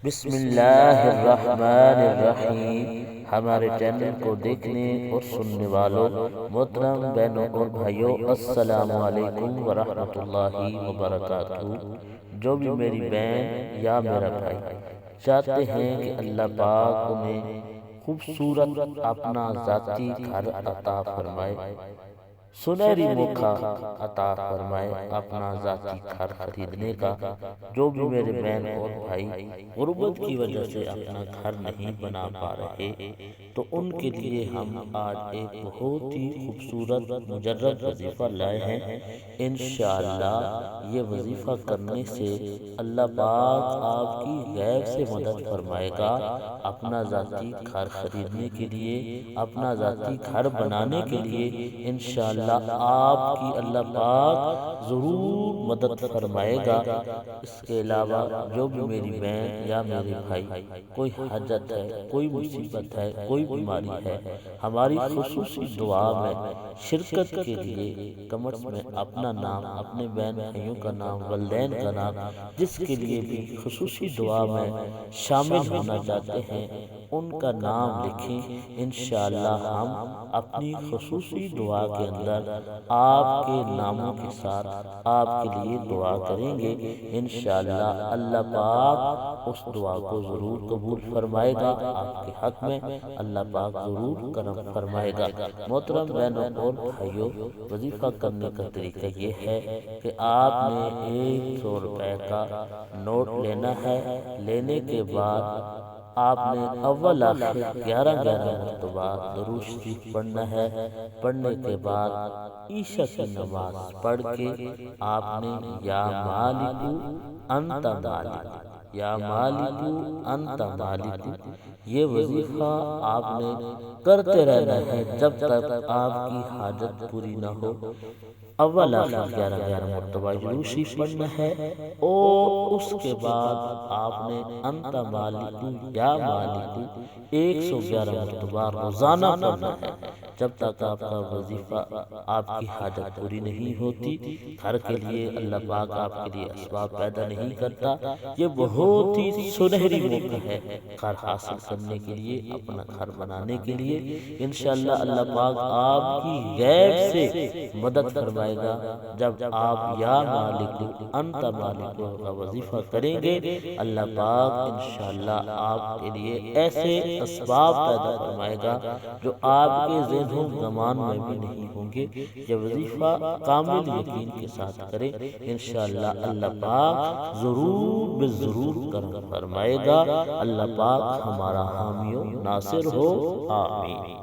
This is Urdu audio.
بسم اللہ الرحمن الرحیم۔ ہمارے چینل کو دیکھنے اور سننے والوں محترم بہنوں اور بھائیوں، السلام علیکم ورحمۃ اللہ وبرکاتہ۔ جو بھی میری بہن یا میرا بھائی چاہتے ہیں کہ اللہ پاک انہیں خوبصورت اپنا ذاتی گھر عطا فرمائے، سنہری موقع عطا فرمائے اپنا ذاتی گھر خریدنے کا، جو بھی میرے بہن اور بھائی غربت کی وجہ سے اپنا گھر نہیں بنا پا رہے، تو ان کے لیے ہم آج ایک بہت ہی خوبصورت مجرد وظیفہ لائے ہیں۔ انشاءاللہ یہ وظیفہ کرنے سے اللہ پاک آپ کی غیب سے مدد فرمائے گا اپنا ذاتی گھر خریدنے کے لیے، اپنا ذاتی گھر بنانے کے لیے۔ انشاءاللہ آپ کی اللہ پاک ضرور مدد فرمائے گا۔ اس کے علاوہ جو بھی میری بہن یا میرے بھائی کوئی حاجت ہے، کوئی مصیبت ہے، کوئی بیماری ہے، ہماری خصوصی دعا میں شرکت کے لیے کمنٹس میں اپنا نام، اپنے بہن بھائیوں کا نام، والدین کا نام، جس کے لیے بھی خصوصی دعا میں شامل ہونا چاہتے ہیں، ان کا نام لکھیں۔ انشاءاللہ ہم اپنی خصوصی دعا کے اندر آپ کے ناموں کے ساتھ آپ کے لیے دعا کریں گے۔ انشاءاللہ اللہ پاک اس دعا کو ضرور قبول فرمائے گا، آپ کے حق میں اللہ پاک ضرور کرم فرمائے گا۔ محترم بہنوں اور بھائیوں، وظیفہ کرنے کا طریقہ یہ ہے کہ آپ نے 100 روپے کا نوٹ لینا ہے۔ لینے کے بعد آپ نے اول آخر 11 مرتبہ درود شریف پڑھنا ہے۔ پڑھنے کے بعد عشاء کی نماز پڑھ کے آپ نے یا مالک انت مالک، یا مالک انت مالک، یہ وظیفہ آپ نے کرتے رہنا ہے جب تک آپ کی حاجت پوری نہ ہو۔ اول آخر 11 مرتبہ درود شریف پڑھنا ہے، اور اس کے بعد آپ نے انت مالک یا مالک 111 مرتبہ روزانہ پڑھنا ہے، جب تک آپ کا وظیفہ، آپ کی حاجت پوری نہیں ہوتی۔ گھر کے لیے اللہ پاک آپ کے لیے اسباب پیدا نہیں کرتا۔ یہ بہت ہی سنہری موقع ہے گھر حاصل کرنے کے لیے، اپنا گھر بنانے کے لیے۔ انشاءاللہ اللہ پاک آپ کی غیب سے مدد فرمائے گا جب آپ یا مالک انت مالک کا وظیفہ کریں گے۔ اللہ پاک انشاءاللہ آپ کے لیے ایسے اسباب پیدا فرمائے گا جو آپ کے ذہن و گمان میں بھی نہیں ہوں گے۔ یہ وظیفہ کامل یقین کے ساتھ کریں، انشاءاللہ اللہ پاک ضرور بالضرور کرم فرمائے گا۔ اللہ پاک ہمارا حامی و ناصر ہو، آمین۔